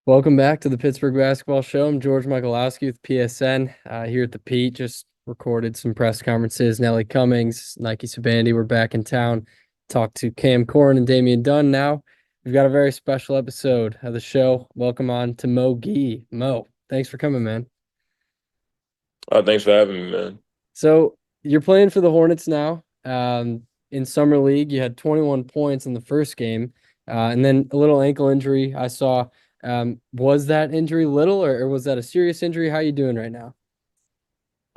Welcome back to the Pittsburgh Basketball Show. I'm George Michalowski with PSN here at the Pete. Just recorded some press conferences. Nelly Cummings, Nike Sabandi were back in town. Talked to Cam Corn and Damian Dunn now. We've got a very special episode of the show. Welcome on to Mo Gueye. Mo, thanks for coming, man. Thanks for having me, man. So you're playing for the Hornets now. In summer league, you had 21 points in the first game, and then a little ankle injury I saw. Was that injury little, or was that a serious injury? How you doing right now?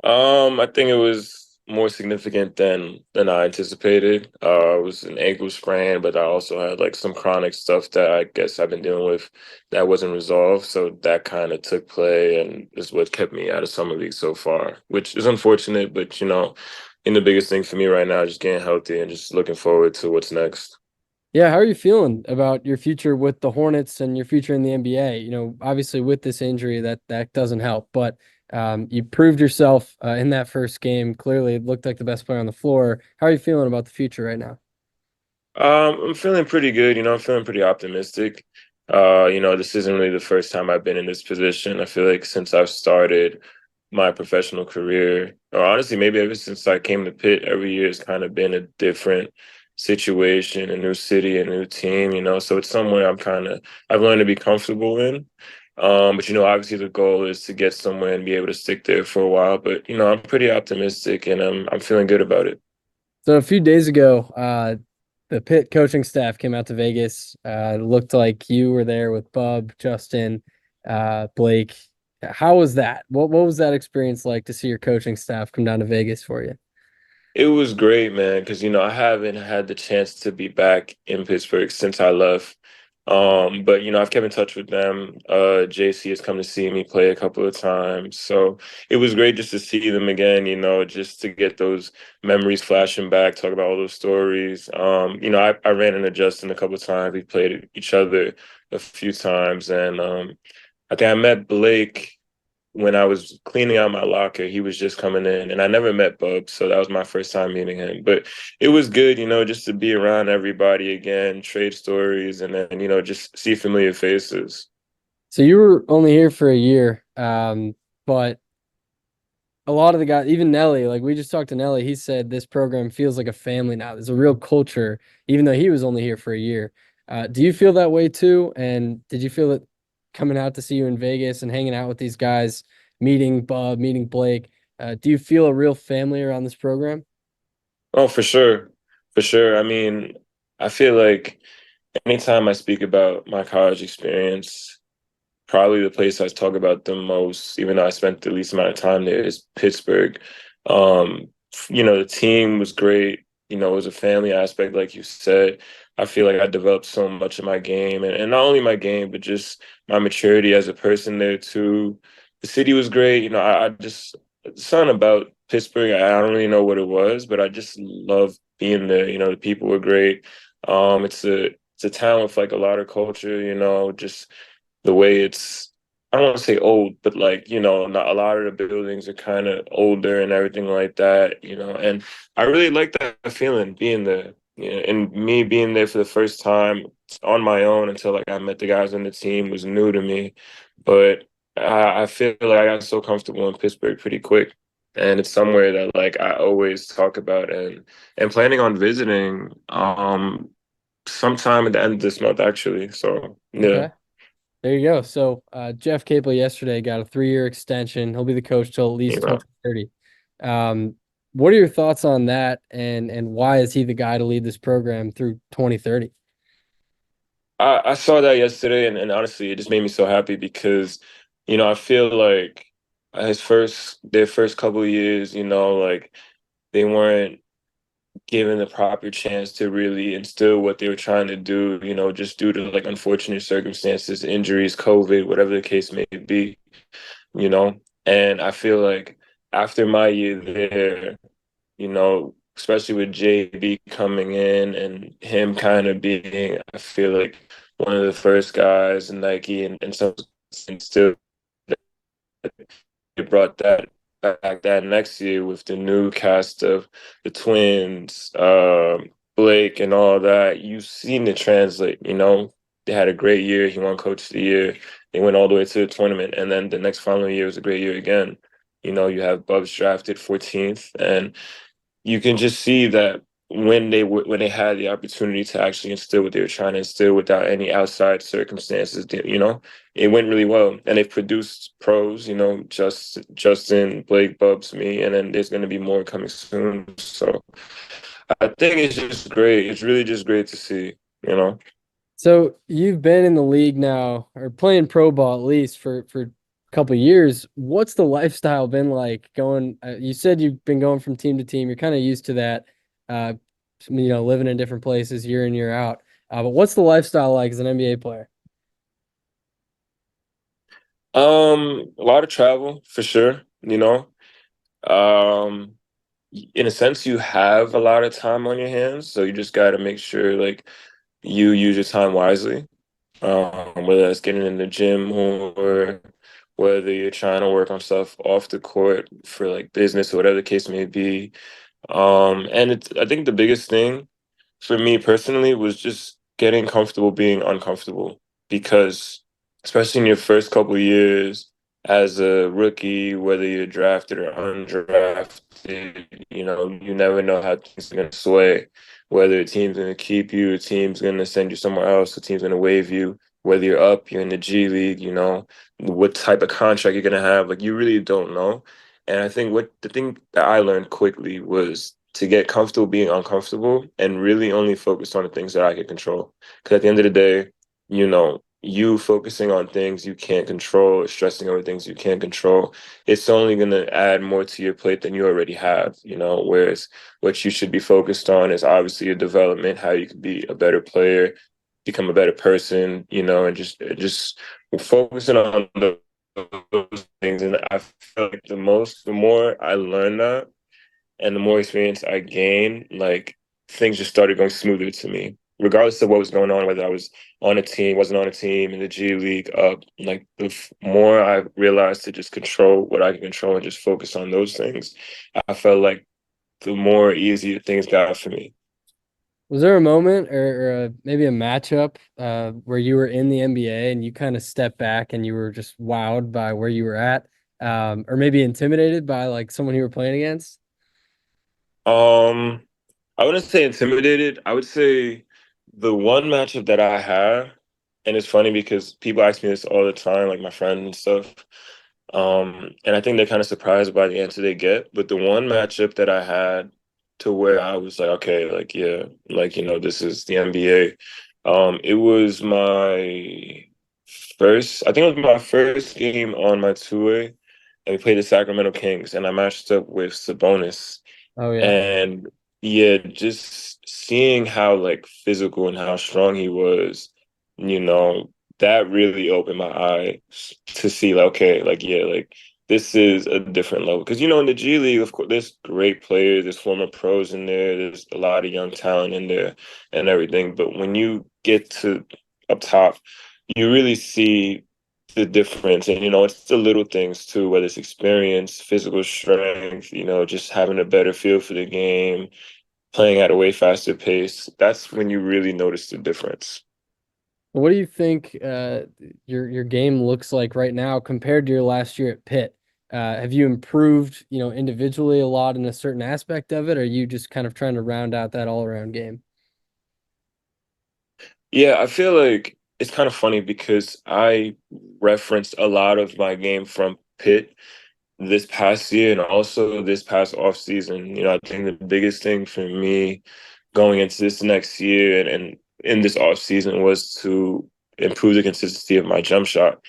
I think it was more significant than I anticipated. It was an ankle sprain, but I also had like some chronic stuff that I guess I've been dealing with that wasn't resolved. So that kind of took play and is what kept me out of summer league so far, which is unfortunate. But and the biggest thing for me right now is just getting healthy and just looking forward to what's next. Yeah, how are you feeling about your future with the Hornets and your future in the NBA? Obviously with this injury, that doesn't help, but you proved yourself in that first game. Clearly, it looked like the best player on the floor. How are you feeling about the future right now? I'm feeling pretty good. I'm feeling pretty optimistic. This isn't really the first time I've been in this position. I feel like since I've started my professional career, or honestly, maybe ever since I came to Pitt, every year has kind of been a different situation, a new city, a new team. So it's somewhere I've learned to be comfortable in. But obviously the goal is to get somewhere and be able to stick there for a while. But I'm pretty optimistic and I'm feeling good about it. So a few days ago, the Pitt coaching staff came out to Vegas. It looked like you were there with Bub, Justin, Blake. How was that? What was that experience like to see your coaching staff come down to Vegas for you? It was great, man, because I haven't had the chance to be back in Pittsburgh since I left. But I've kept in touch with them. JC has come to see me play a couple of times. So it was great just to see them again, just to get those memories flashing back, talk about all those stories. I ran into Justin a couple of times. We played each other a few times. And I think I met Blake when I was cleaning out my locker. He was just coming in, and I never met Bub, so that was my first time meeting him. But it was good, just to be around everybody again, trade stories, and then just see familiar faces. So you were only here for a year, but a lot of the guys, even Nelly, like we just talked to Nelly, he said this program feels like a family now. There's a real culture, even though he was only here for a year. Do you feel that way too? And did you feel it coming out to see you in Vegas and hanging out with these guys, meeting Bub, meeting Blake? Do you feel a real family around this program? Oh, for sure, for sure. I mean, I feel like anytime I speak about my college experience, probably the place I talk about the most, even though I spent the least amount of time there, is Pittsburgh. Um, the team was great. It was a family aspect, like you said. I feel like I developed so much of my game, and not only my game, but just my maturity as a person there too. The city was great. I just something about Pittsburgh. I don't really know what it was, but I just love being there. The people were great. It's a town with like a lot of culture. Just the way it's, I don't want to say old, but like, not a lot of the buildings are kind of older and everything like that. And I really like that feeling being there. And me being there for the first time on my own until like I met the guys on the team was new to me. But I feel like I got so comfortable in Pittsburgh pretty quick. And it's somewhere that like I always talk about and planning on visiting sometime at the end of this month actually. So yeah. Okay. There you go. So Jeff Capel yesterday got a 3-year extension. He'll be the coach till at least Yeah. 2030. Um, what are your thoughts on that, and why is he the guy to lead this program through 2030? I saw that yesterday, and honestly, it just made me so happy because, I feel like their first couple of years, like they weren't given the proper chance to really instill what they were trying to do, just due to like unfortunate circumstances, injuries, COVID, whatever the case may be, you know. And I feel like after my year there, especially with JB coming in and him kind of being, I feel like one of the first guys in Nike and some and still they brought that back that next year with the new cast of the twins, Blake and all that. You've seen it translate, They had a great year. He won Coach of the Year. They went all the way to the tournament, and then the next following year was a great year again. You have Bubs drafted 14th, and you can just see that when they had the opportunity to actually instill what they were trying to instill without any outside circumstances, it went really well. And they've produced pros, Justin, Blake, Bubs, me, and then there's going to be more coming soon. So I think it's just great. It's really just great to see, you know. So you've been in the league now, or playing pro ball at least for a couple of years. What's the lifestyle been like going? You said you've been going from team to team. You're kind of used to that, uh, living in different places year in year out. But what's the lifestyle like as an NBA player? A lot of travel for sure, Um, in a sense, you have a lot of time on your hands, so you just got to make sure like you use your time wisely. Whether that's getting in the gym or whether you're trying to work on stuff off the court for like business or whatever the case may be. And I think the biggest thing for me personally was just getting comfortable being uncomfortable because especially in your first couple years as a rookie, whether you're drafted or undrafted, you never know how things are going to sway. Whether a team's going to keep you, a team's going to send you somewhere else, a team's going to waive you. Whether you're up, you're in the G League, what type of contract you're going to have. Like, you really don't know. And I think what the thing that I learned quickly was to get comfortable being uncomfortable and really only focus on the things that I can control. Because at the end of the day, you focusing on things you can't control, stressing over things you can't control, it's only going to add more to your plate than you already have. Whereas what you should be focused on is obviously your development, how you can be a better player, become a better person, and just focusing on those things. And I feel like the more I learn that, and the more experience I gained, like things just started going smoother to me, regardless of what was going on, whether I was on a team, wasn't on a team, in the G League. Like the more I realized to just control what I can control and just focus on those things, I felt like the more easier things got for me. Was there a moment or maybe a matchup where you were in the NBA and you kind of stepped back and you were just wowed by where you were at, or maybe intimidated by like someone you were playing against? Um, I wouldn't say intimidated. I would say the one matchup that I have, and it's funny because people ask me this all the time, like my friends and stuff. And I think they're kind of surprised by the answer they get. But the one matchup that I had to where I was like, okay, like, yeah, like, this is the NBA. It was I think it was my first game on my two-way, and we played the Sacramento Kings, and I matched up with Sabonis. Oh yeah. And yeah, just seeing how like physical and how strong he was, you know, that really opened my eyes to see like, okay, like yeah, like this is a different level. Because in the G League, of course, there's great players, there's former pros in there, there's a lot of young talent in there and everything. But when you get to up top, you really see the difference. And it's the little things too, whether it's experience, physical strength, just having a better feel for the game, playing at a way faster pace. That's when you really notice the difference. What do you think your game looks like right now compared to your last year at Pitt? Have you improved, individually a lot in a certain aspect of it, or are you just kind of trying to round out that all around game? Yeah, I feel like it's kind of funny because I referenced a lot of my game from Pitt this past year and also this past off season. I think the biggest thing for me going into this next year and in this off season was to improve the consistency of my jump shot.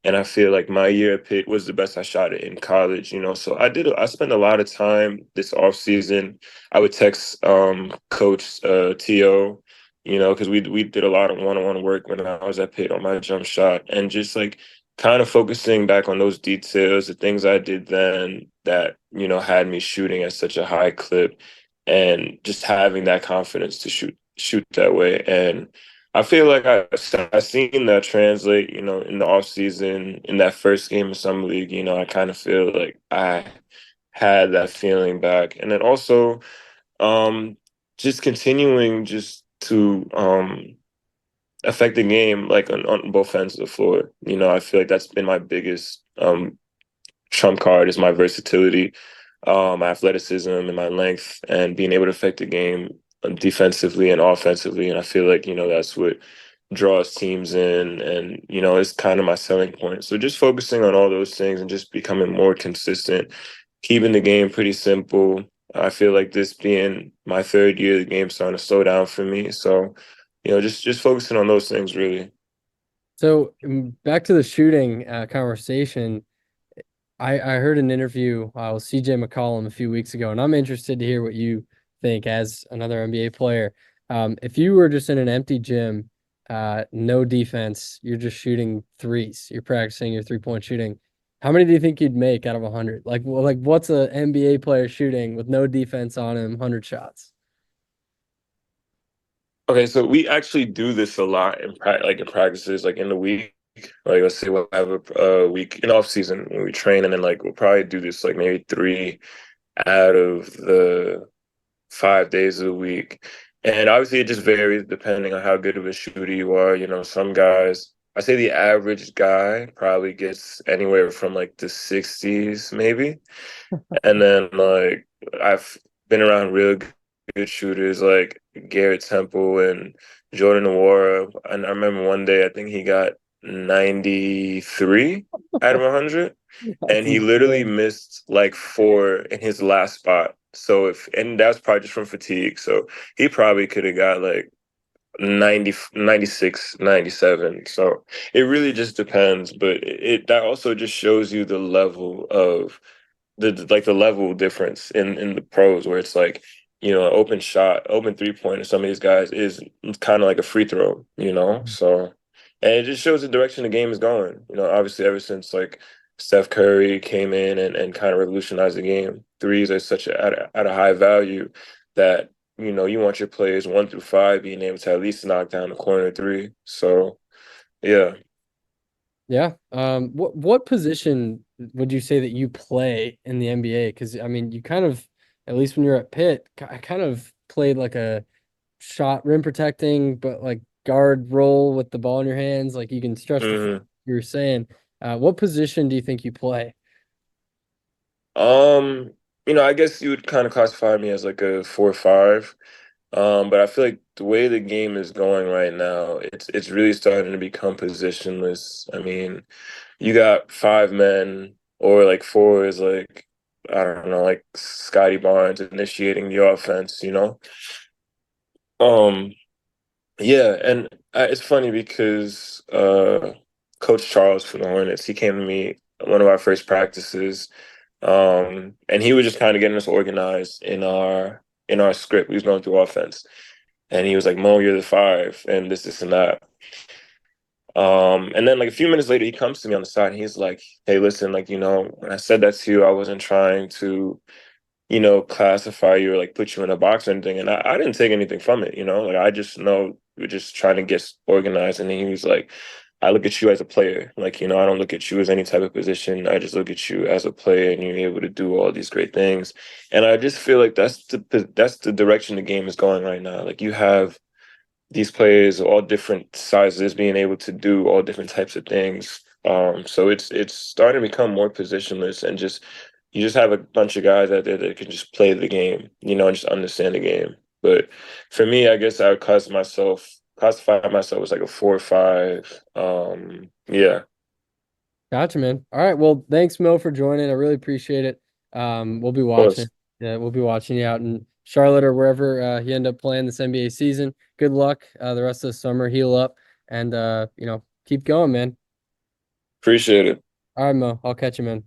And I feel like my year at Pitt was the best I shot it in college. So I spent a lot of time this off season. I would text coach T.O., because we did a lot of one-on-one work when I was at Pitt on my jump shot and just like kind of focusing back on those details, the things I did then that, had me shooting at such a high clip and just having that confidence to shoot that way. And I feel like I seen that translate, in the off season, in that first game of summer league, I kind of feel like I had that feeling back. And then also um just continuing just to affect the game like on both ends of the floor. I feel like that's been my biggest trump card is my versatility, my athleticism and my length, and being able to affect the game defensively and offensively. And I feel like, that's what draws teams in and, it's kind of my selling point. So just focusing on all those things and just becoming more consistent, keeping the game pretty simple. I feel like this being my third year, the game's starting to slow down for me. So, just focusing on those things really. So back to the shooting conversation. I heard an interview with CJ McCollum a few weeks ago, and I'm interested to hear what you think as another NBA player. If you were just in an empty gym, no defense, you're just shooting threes, you're practicing your 3-point shooting. How many do you think you'd make out of 100? Like what's a NBA player shooting with no defense on him, 100 shots? Okay, so we actually do this a lot like in practices, like in the week. Like let's say we'll have a week in off season when we train, and then like we'll probably do this like maybe 3 out of the 5 days of the week. And obviously it just varies depending on how good of a shooter you are. Some guys, I say the average guy probably gets anywhere from like the 60s maybe. And then like I've been around real good shooters like Garrett Temple and Jordan Nwora. And I remember one day I think he got 93 out of 100, That's and he literally insane. missed like four in his last spot. So and that was probably just from fatigue. So he probably could have got like 90, 96, 97. So it really just depends. But that also just shows you the level of the level difference in the pros, where it's like, an open shot, open 3-pointer, some of these guys is kind of like a free throw. So, and it just shows the direction the game is going. Obviously ever since like Steph Curry came in and kind of revolutionized the game, threes are such at a high value that, you want your players 1 through 5 being able to at least knock down the corner three. So yeah. Yeah. What position would you say that you play in the NBA? Because I mean, you kind of, at least when you're at Pitt, I kind of played like a shot rim protecting, but like guard role with the ball in your hands. Like you can stretch the floor, hmm you were saying. What position do you think you play? Um, I guess you would kind of classify me as like a 4 or 5. But I feel like the way the game is going right now, it's really starting to become positionless. I mean, you got 5 men or like four is like, I don't know, like Scotty Barnes initiating the offense. Um, yeah, and it's funny because Coach Charles from the Hornets, he came to me at one of our first practices, and he was just kind of getting us organized in our script. We was going through offense, and he was like, "Mo, you're the 5, and this, and that." And then like a few minutes later, he comes to me on the side, and he's like, "Hey, listen, like when I said that to you, I wasn't trying to." Classify you or like put you in a box or anything. And I didn't take anything from it. Like I just know we're just trying to get organized. And then he was like, I look at you as a player. Like, I don't look at you as any type of position. I just look at you as a player and you're able to do all these great things. And I just feel like that's the direction the game is going right now. Like you have these players all different sizes being able to do all different types of things. So it's starting to become more positionless and just you just have a bunch of guys out there that can just play the game, and just understand the game. But for me, I guess I would classify myself as like a 4 or 5. Yeah, of Gotcha, man. All right. Well, thanks, Mo, for joining. I really appreciate it. We'll be watching. course. Yeah, we'll be watching you out in Charlotte or wherever you end up playing this NBA season. Good luck the rest of the summer. Heal up and keep going, man. Appreciate it. All right, Mo. I'll catch you, man.